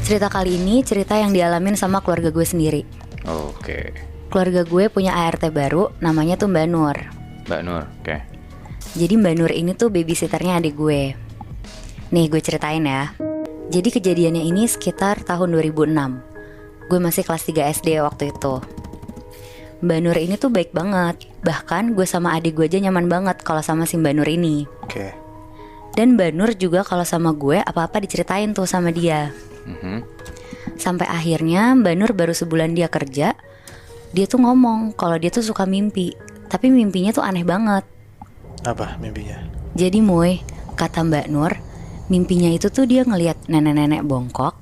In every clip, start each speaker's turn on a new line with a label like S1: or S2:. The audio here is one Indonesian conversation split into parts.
S1: Cerita kali ini cerita yang dialamin sama keluarga gue sendiri.
S2: Oke.
S1: Keluarga gue punya ART baru, namanya tuh Mbak Nur.
S2: Mbak Nur, oke.
S1: Jadi Mbak Nur ini tuh babysitternya adik gue. Nih gue ceritain ya. Jadi kejadiannya ini sekitar tahun 2006. Gue masih kelas 3 SD waktu itu. Mbak Nur ini tuh baik banget. Bahkan gue sama adik gue aja nyaman banget kalau sama si Mbak Nur ini.
S3: Oke.
S1: Dan Mbak Nur juga kalau sama gue apa-apa diceritain tuh sama dia. Sampai akhirnya Mbak Nur baru sebulan dia kerja, dia tuh ngomong kalau dia tuh suka mimpi. Tapi mimpinya tuh aneh banget.
S3: Apa mimpinya?
S1: Jadi Moy, kata Mbak Nur, mimpinya itu tuh dia ngelihat nenek-nenek bongkok,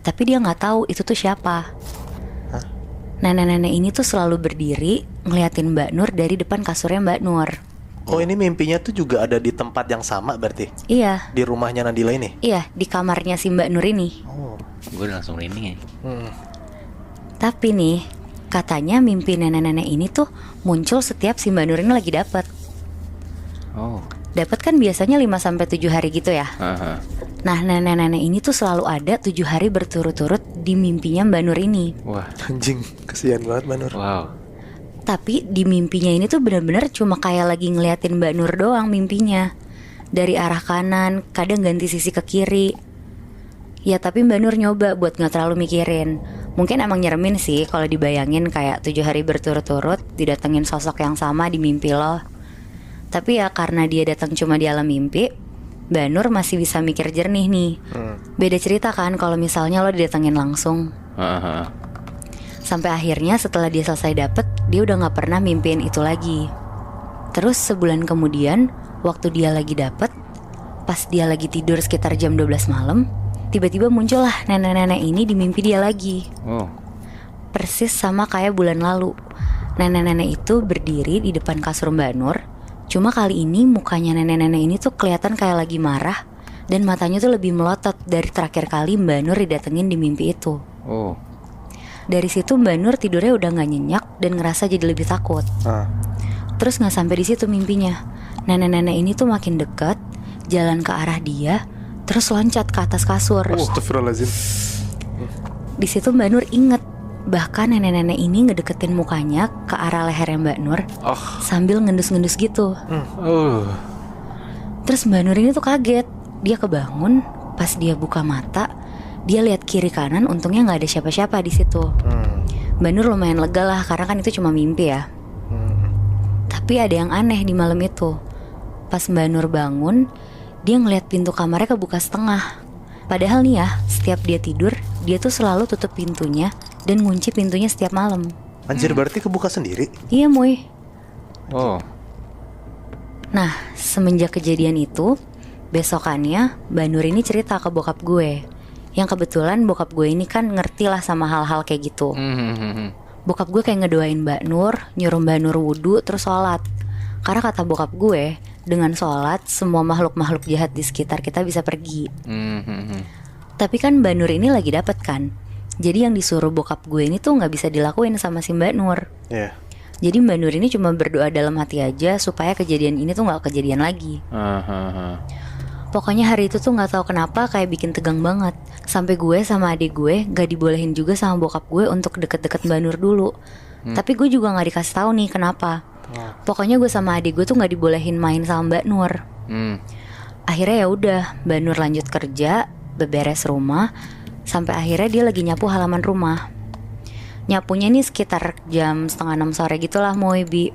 S1: tapi dia gak tahu itu tuh siapa.
S3: Hah?
S1: Nenek-nenek ini tuh selalu berdiri ngeliatin Mbak Nur dari depan kasurnya Mbak Nur.
S3: Oh, ini mimpinya tuh juga ada di tempat yang sama berarti?
S1: Iya,
S3: Di rumahnya Nadila ini?
S1: iya, di kamarnya si Mbak Nur ini.
S3: Oh.
S2: Gue langsung merinding ya.
S1: Tapi nih, katanya mimpi nenek-nenek ini tuh muncul setiap si Mbak Nur ini lagi dapet.
S2: Oh.
S1: Dapat kan biasanya 5-7 hari gitu ya.
S2: Aha.
S1: Nah nenek-nenek ini tuh selalu ada 7 hari berturut-turut di mimpinya Mbak Nur ini.
S2: Wah.
S3: Anjing, kesian banget Mbak Nur.
S2: Wow.
S1: Tapi di mimpinya ini tuh benar-benar cuma kayak lagi ngeliatin Mbak Nur doang mimpinya. Dari arah kanan, kadang ganti sisi ke kiri. Ya tapi Mbak Nur nyoba buat gak terlalu mikirin. Mungkin emang nyeremin sih kalau dibayangin kayak 7 hari berturut-turut didatengin sosok yang sama di mimpi lo. Tapi ya karena dia datang cuma di alam mimpi, Mbak Nur masih bisa mikir jernih nih. Beda cerita kan kalau misalnya lo didatengin langsung.
S2: Aha.
S1: Sampai akhirnya setelah dia selesai dapet, dia udah gak pernah mimpiin itu lagi. Terus sebulan kemudian, waktu dia lagi dapet, pas dia lagi tidur sekitar jam 12 malam, tiba-tiba muncullah nenek-nenek ini di mimpi dia lagi.
S2: Oh.
S1: Persis sama kayak bulan lalu. Nenek-nenek itu berdiri di depan kasur Mbak Nur. Cuma kali ini mukanya nenek-nenek ini tuh kelihatan kayak lagi marah, dan matanya tuh lebih melotot dari terakhir kali Mbak Nur didatengin di mimpi itu.
S2: Oh.
S1: Dari situ Mbak Nur tidurnya udah gak nyenyak dan ngerasa jadi lebih takut. Terus gak sampai di situ mimpinya. Nenek-nenek ini tuh makin dekat, jalan ke arah dia, terus loncat ke atas kasur.
S3: Astagfirullahaladzim.
S1: Di situ Mbak Nur inget, bahkan nenek-nenek ini ngedeketin mukanya ke arah lehernya Mbak Nur, sambil ngendus-ngendus gitu. Terus Mbak Nur ini tuh kaget. Dia kebangun, pas dia buka mata, dia lihat kiri kanan, untungnya nggak ada siapa-siapa di situ. Mbak Nur lumayan lega lah karena kan itu cuma mimpi ya. Tapi ada yang aneh di malam itu. Pas Mbak Nur bangun, dia ngeliat pintu kamarnya kebuka setengah. Padahal nih ya, setiap dia tidur, dia tuh selalu tutup pintunya dan ngunci pintunya setiap malam.
S3: Anjir, berarti kebuka sendiri?
S1: Iya Moy.
S2: Oh.
S1: Nah, semenjak kejadian itu, besokannya Mbak Nur ini cerita ke bokap gue. Yang kebetulan bokap gue ini kan ngerti lah sama hal-hal kayak gitu. Bokap gue kayak ngedoain Mbak Nur, nyuruh Mbak Nur wudhu terus sholat. Karena kata bokap gue, dengan sholat semua makhluk-makhluk jahat di sekitar kita bisa pergi. Tapi kan Mbak Nur ini lagi dapet kan. Jadi yang disuruh bokap gue ini tuh gak bisa dilakuin sama si Mbak Nur.
S3: Iya.
S1: Jadi Mbak Nur ini cuma berdoa dalam hati aja supaya kejadian ini tuh gak kejadian lagi. Pokoknya hari itu tuh gak tahu kenapa kayak bikin tegang banget. Sampai gue sama adik gue gak dibolehin juga sama bokap gue untuk deket-deket Mbak Nur dulu. Tapi gue juga gak dikasih tahu nih kenapa. Pokoknya gue sama adik gue tuh gak dibolehin main sama Mbak Nur. Akhirnya ya udah, Mbak Nur lanjut kerja, beberes rumah, sampai akhirnya dia lagi nyapu halaman rumah. Nyapunya nih sekitar jam 5:30 sore gitulah Moy Bi.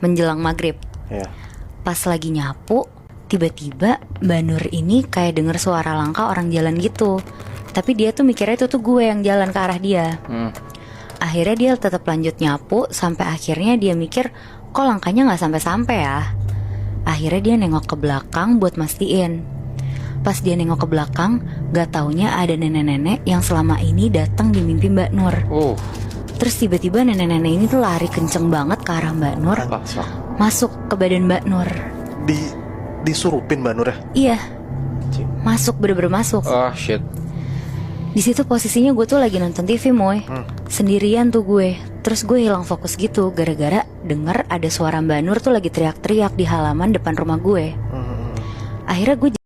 S1: Menjelang maghrib. Pas lagi nyapu, tiba-tiba Mbak Nur ini kayak denger suara langkah orang jalan gitu. Tapi dia tuh mikirnya itu tuh gue yang jalan ke arah dia. Akhirnya dia tetap lanjut nyapu, sampai akhirnya dia mikir, kok langkahnya gak sampai-sampai ya. Akhirnya dia nengok ke belakang buat mastiin. Pas dia nengok ke belakang, gak taunya ada nenek-nenek yang selama ini datang di mimpi Mbak Nur. Terus tiba-tiba nenek-nenek ini tuh lari kenceng banget ke arah Mbak Nur, masuk ke badan Mbak Nur.
S3: Disurupin Mbak Nur ya?
S1: Iya, masuk, bener-bener masuk.
S2: Oh shit.
S1: Di situ posisinya gue tuh lagi nonton TV Moy, sendirian tuh gue. Terus gue hilang fokus gitu gara-gara denger ada suara Mbak Nur tuh lagi teriak-teriak di halaman depan rumah gue. Akhirnya gue